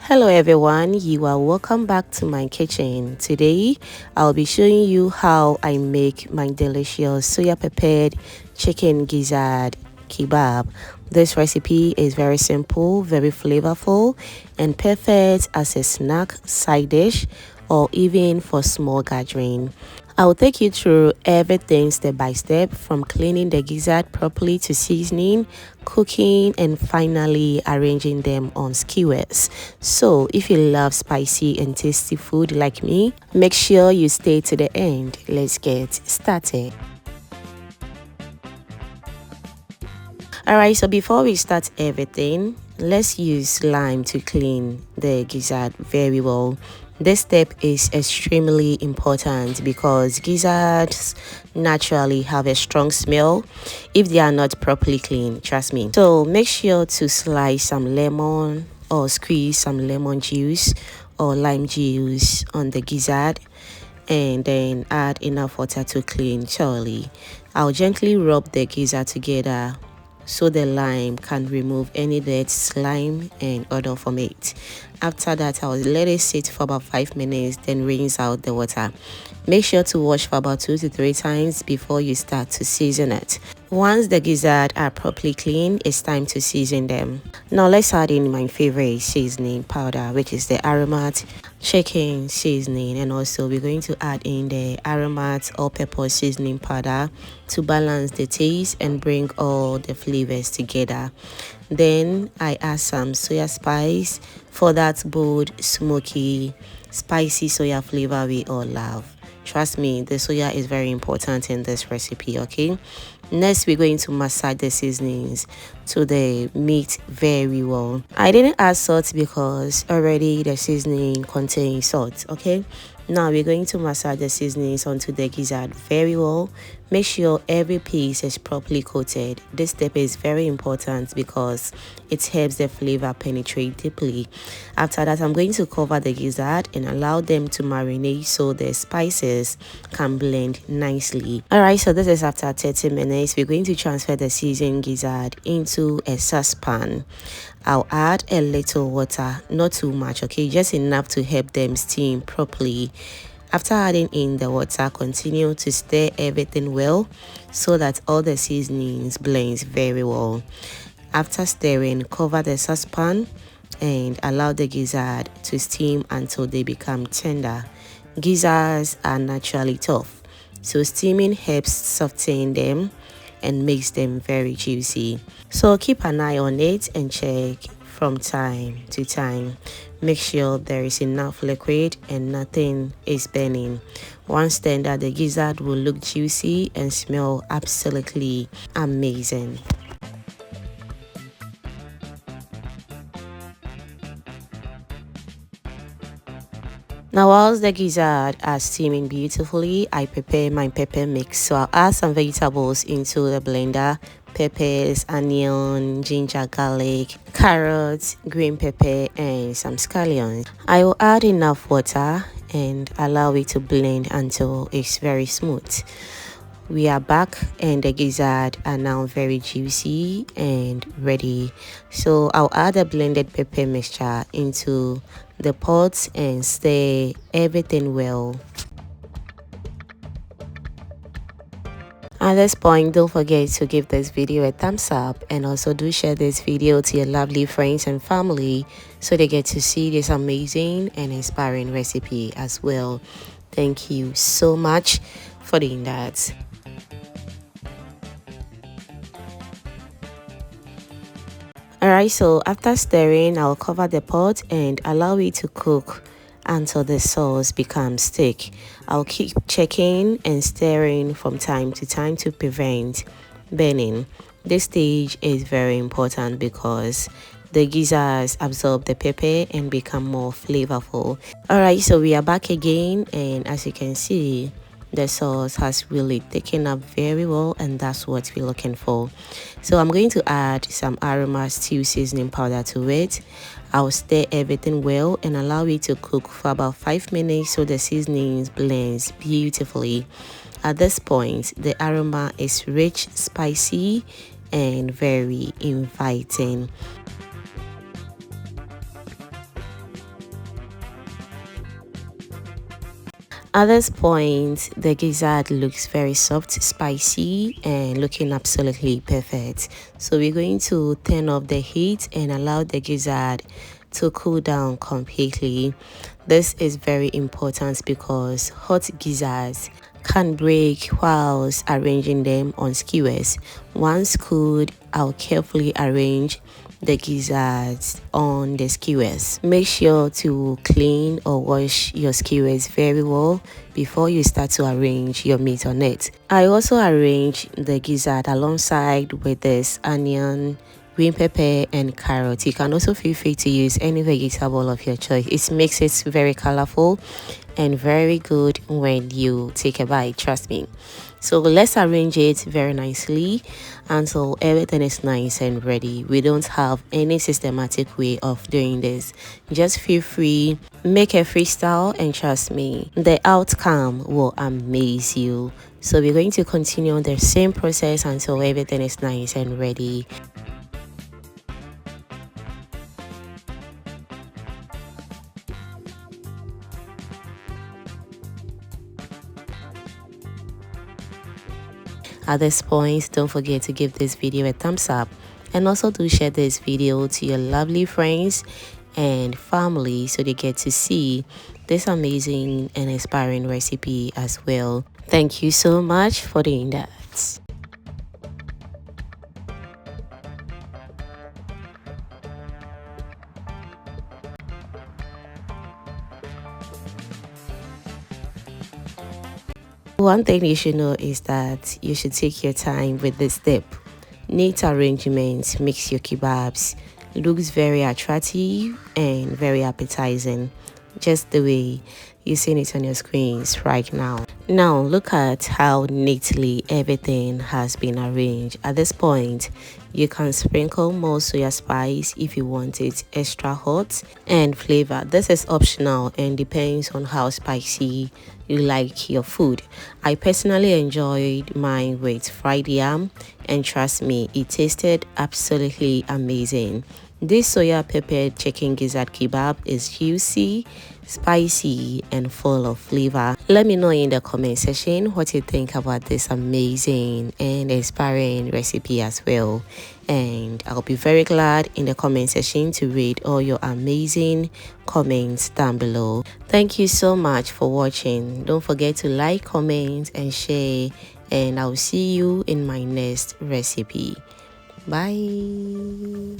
Hello everyone, you are welcome back to my kitchen. Today I'll be showing you how I make my delicious soya prepared chicken gizzard kebab. This recipe is very simple, very flavorful, and perfect as a snack, side dish, or even for small gathering. I will take you through everything step by step, from cleaning the gizzard properly to seasoning, cooking, and finally arranging them on skewers. So if you love spicy and tasty food like me, make sure you stay to the end. Let's get started. Alright, so before we start everything, let's use lime to clean the gizzard very well. This step is extremely important because gizzards naturally have a strong smell if they are not properly cleaned, trust me. So make sure to slice some lemon or squeeze some lemon juice or lime juice on the gizzard and then add enough water to clean thoroughly. I'll gently rub the gizzard together so the lime can remove any dead slime and odor from it. After that, I'll let it sit for about 5 minutes, then rinse out the water. Make sure to wash for about 2 to 3 times before you start to season it. Once the gizzard are properly clean, it's time to season them. Now let's add in my favorite seasoning powder, which is the AROMATE chicken seasoning, and also we're going to add in the AROMATE all-purpose seasoning powder to balance the taste and bring all the flavors together. Then I add some soya spice for that bold, smoky, spicy soya flavor we all love. Trust me, the soya is very important in this recipe, okay? Next, we're going to massage the seasonings to the meat very well. I didn't add salt because already the seasoning contains salt, okay? Now we're going to massage the seasonings onto the gizzard very well. Make sure every piece is properly coated. This step is very important because it helps the flavor penetrate deeply. After that, I'm going to cover the gizzard and allow them to marinate so the spices can blend nicely. Alright, so this is after 30 minutes. We're going to transfer the seasoned gizzard into a saucepan. I'll add a little water, not too much, okay, just enough to help them steam properly. After adding in the water, continue to stir everything well so that all the seasonings blend very well. After stirring, cover the saucepan and allow the gizzard to steam until they become tender. Gizzards are naturally tough, so steaming helps soften them and makes them very juicy. So keep an eye on it and check from time to time. Make sure there is enough liquid and nothing is burning. Once tender, the gizzard will look juicy and smell absolutely amazing. Now, whilst the gizzard are steaming beautifully, I prepare my pepper mix. So I'll add some vegetables into the blender: peppers, onion, ginger, garlic, carrots, green pepper, and some scallions. I will add enough water and allow it to blend until it's very smooth. We are back and the gizzard are now very juicy and ready. So I'll add a blended pepper mixture into the pot and stir everything well. At this point, don't forget to give this video a thumbs up and also do share this video to your lovely friends and family so they get to see this amazing and inspiring recipe as well. Thank you so much for doing that. Alright, so after stirring, I'll cover the pot and allow it to cook until the sauce becomes thick. I'll keep checking and stirring from time to time to prevent burning. This stage is very important because the gizzards absorb the pepper and become more flavorful. Alright, so we are back again, and as you can see, the sauce has really thickened up very well, and that's what we're looking for. So I'm going to add some aroma stew seasoning powder to it. I'll stir everything well and allow it to cook for about 5 minutes so the seasonings blends beautifully. At this point, the aroma is rich, spicy, and very inviting. At this point, the gizzard looks very soft, spicy, and looking absolutely perfect. So we're going to turn off the heat and allow the gizzard to cool down completely. This is very important because hot gizzards can break whilst arranging them on skewers. Once cooled, I'll carefully arrange the gizzards on the skewers. Make sure to clean or wash your skewers very well before you start to arrange your meat on it. I also arrange the gizzard alongside with this onion, green pepper and carrot. You can also feel free to use any vegetable of your choice. It makes it very colorful and very good when you take a bite, trust me. So let's arrange it very nicely until everything is nice and ready. We don't have any systematic way of doing this. Just feel free, make a freestyle, and trust me, the outcome will amaze you. So we're going to continue the same process until everything is nice and ready. At this point, don't forget to give this video a thumbs up and also do share this video to your lovely friends and family so they get to see this amazing and inspiring recipe as well. Thank you so much for doing that. One thing you should know is that you should take your time with this step. Neat arrangement makes your kebabs looks very attractive and very appetizing, just the way you're seeing it on your screens right now. Now look at how neatly everything has been arranged. At this point, you can sprinkle more soya spice if you want it extra hot and flavor. This is optional and depends on how spicy you like your food. I personally enjoyed mine with fried yam, and trust me, it tasted absolutely amazing. This soya pepper chicken gizzard kebab is juicy, spicy, and full of flavor. Let me know in the comment section what you think about this amazing and inspiring recipe as well. And I'll be very glad in the comment section to read all your amazing comments down below. Thank you so much for watching. Don't forget to like, comment, and share. And I'll see you in my next recipe. Bye.